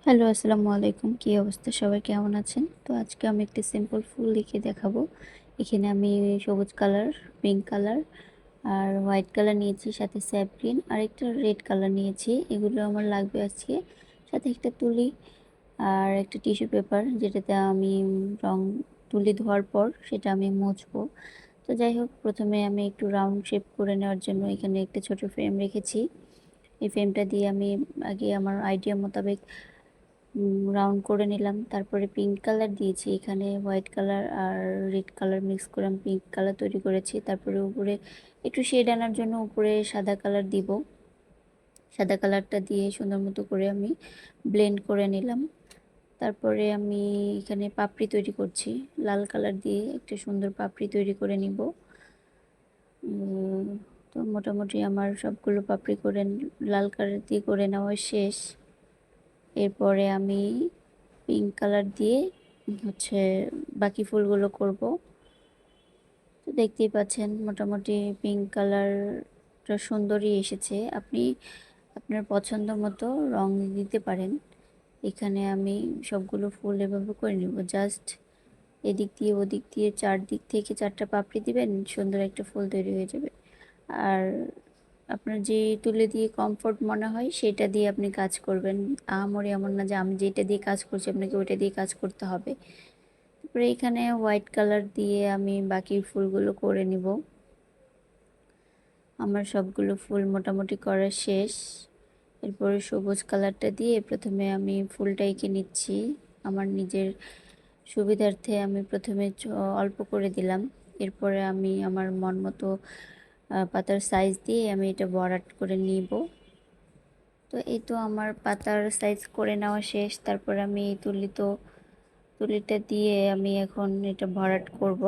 Hello, আসসালামু আলাইকুম। কী অবস্থা? সবাই কেমন আছেন? তো আজকে আমি একটি সিম্পল ফুল এঁকে দেখাবো। এখানে আমি সবুজ কালার, পিঙ্ক কালার আর হোয়াইট কালার নিয়েছি, সাথে স্যাপ গ্রিন আর একটা রেড কালার নিয়েছি। এগুলো আমার লাগবে আজকে। সাথে একটা তুলি আর একটা টিস্যু পেপার, যেটাতে আমি রং তুলি ধোয়ার পর সেটা আমি মুছবো। তো যাই হোক, প্রথমে আমি একটু রাউন্ড শেপ করে নেওয়ার জন্য এখানে একটা ছোট ফ্রেম রেখেছি। এই ফ্রেমটা দিয়ে আমি আগে আমার আইডিয়া মোতাবেক রাউন্ড করে নিলাম। তারপরে পিঙ্ক কালার দিয়েছি, এখানে হোয়াইট কালার আর রেড কালার মিক্স করে আমি পিঙ্ক কালার তৈরি করেছি। তারপরে উপরে একটু শেড আনার জন্য উপরে সাদা কালার দিব। সাদা কালারটা দিয়ে সুন্দর মতো করে আমি ব্লেন্ড করে নিলাম। তারপরে আমি এখানে পাপড়ি তৈরি করছি, লাল কালার দিয়ে একটা সুন্দর পাপড়ি তৈরি করে নিব। তো মোটামুটি আমার সবগুলো পাপড়ি করে লাল কালার দিয়ে করে নেওয়া শেষ। এরপরে আমি পিঙ্ক কালার দিয়ে বাকি ফুলগুলো করব। তো দেখতেই পাচ্ছেন মোটামুটি পিঙ্ক কালারটা সুন্দরই এসেছে। আপনি আপনার পছন্দ মতো রং দিতে পারেন। এখানে আমি সবগুলো ফুল এভাবে করে নেব। জাস্ট এদিক দিয়ে ওদিক দিয়ে চারদিক থেকে চারটা পাপড়ি দিবেন, সুন্দর একটা ফুল তৈরি হয়ে যাবে। আর আপনার যে তুলি দিয়ে কমফোর্ট মনে হয় সেটা দিয়ে আপনি কাজ করবেন। আহামরি এমন না যে আমি যেটা দিয়ে কাজ করছি আপনাকে ওইটা দিয়ে কাজ করতে হবে। তারপরে এখানে হোয়াইট কালার দিয়ে আমি বাকি ফুলগুলো করে নিব। আমার সবগুলো ফুল মোটামুটি করা শেষ। এরপরে সবুজ কালারটা দিয়ে প্রথমে আমি ফুলটা এঁকে নিচ্ছি। আমার নিজের সুবিধার্থে আমি প্রথমে অল্প করে দিলাম। এরপরে আমি আমার মন মতো পাতার সাইজ দিয়ে আমি এটা ভরাট করে নিব। তো এই তো আমার পাতার সাইজ করে নেওয়া শেষ। তারপরে আমি এই তুলিটা দিয়ে আমি এখন এটা ভরাট করব।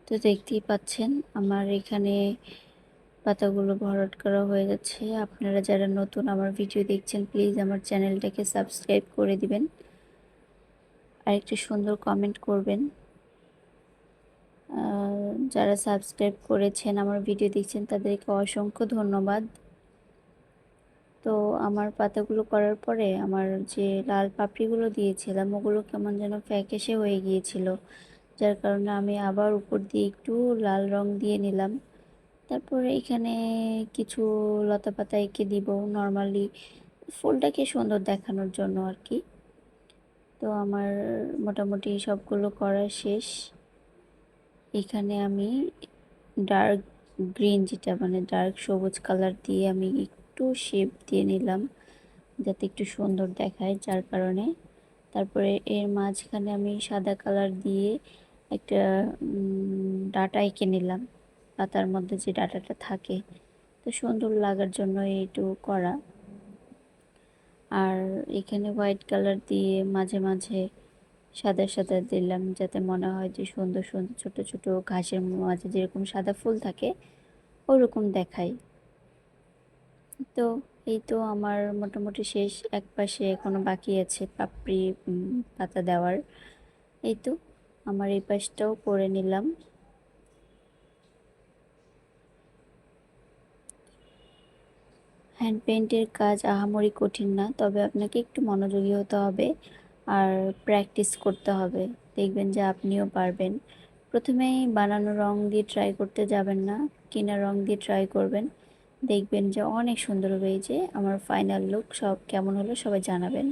তো দেখতেই পাচ্ছেন আমার এখানে পাতাগুলো ভরাট করা হয়ে যাচ্ছে। আপনারা যারা নতুন আমার ভিডিও দেখছেন, প্লিজ আমার চ্যানেলটাকে সাবস্ক্রাইব করে দিবেন আর একটু সুন্দর কমেন্ট করবেন। যারা সাবস্ক্রাইব করেছেন, আমার ভিডিও দেখছেন, তাদেরকে অসংখ্য ধন্যবাদ। তো আমার পাতাগুলো করার পরে আমার যে লাল পাপড়িগুলো দিয়েছিলাম ওগুলো কেমন যেন ফ্যাকাশে হয়ে গিয়েছিল, যার কারণে আমি আবার উপর দিয়ে একটু লাল রং দিয়ে নিলাম। তারপরে এখানে কিছু লতা পাতা এঁকে দিব নর্মালি ফুলটাকে সুন্দর দেখানোর জন্য আর কি। তো আমার মোটামুটি সবগুলো করা শেষ। এখানে আমি ডার্ক গ্রিন, যেটা মানে ডার্ক সবুজ কালার দিয়ে আমি একটু শেপ দিয়ে নিলাম যাতে একটু সুন্দর দেখায়, যার কারণে। তারপরে এর মাঝখানে আমি সাদা কালার দিয়ে একটা ডাটা এঁকে নিলাম, পাতার মধ্যে যে ডাটাটা থাকে, তো সুন্দর লাগার জন্য এইটু করা। আর এখানে হোয়াইট কালার দিয়ে মাঝে মাঝে সাদা সাদা দিলাম, যাতে মনে হয় যে সুন্দর সুন্দর ছোট ছোট ঘাসের মাঝে যেরকম সাদা ফুল থাকে ওরকম দেখায়। তো এই তো আমার মোটামুটি শেষ। এক পাশে এখনো বাকি আছে পাপড়ি পাতা দেওয়ার। এই তো আমার এই পাশটাও করে নিলাম। হ্যান্ড পেইন্টের কাজ আহামরি কঠিন না, তবে আপনাকে একটু মনোযোগী হতে হবে আর প্র্যাকটিস করতে হবে। দেখবেন যে আপনিও পারবেন। প্রথমেই বানানো রং দিয়ে ট্রাই করতে যাবেন না, কেনা রং দিয়ে ট্রাই করবেন। দেখবেন যে অনেক সুন্দর হবে। এই যে আমার ফাইনাল লুক সব কেমন হলো সবাই জানাবেন।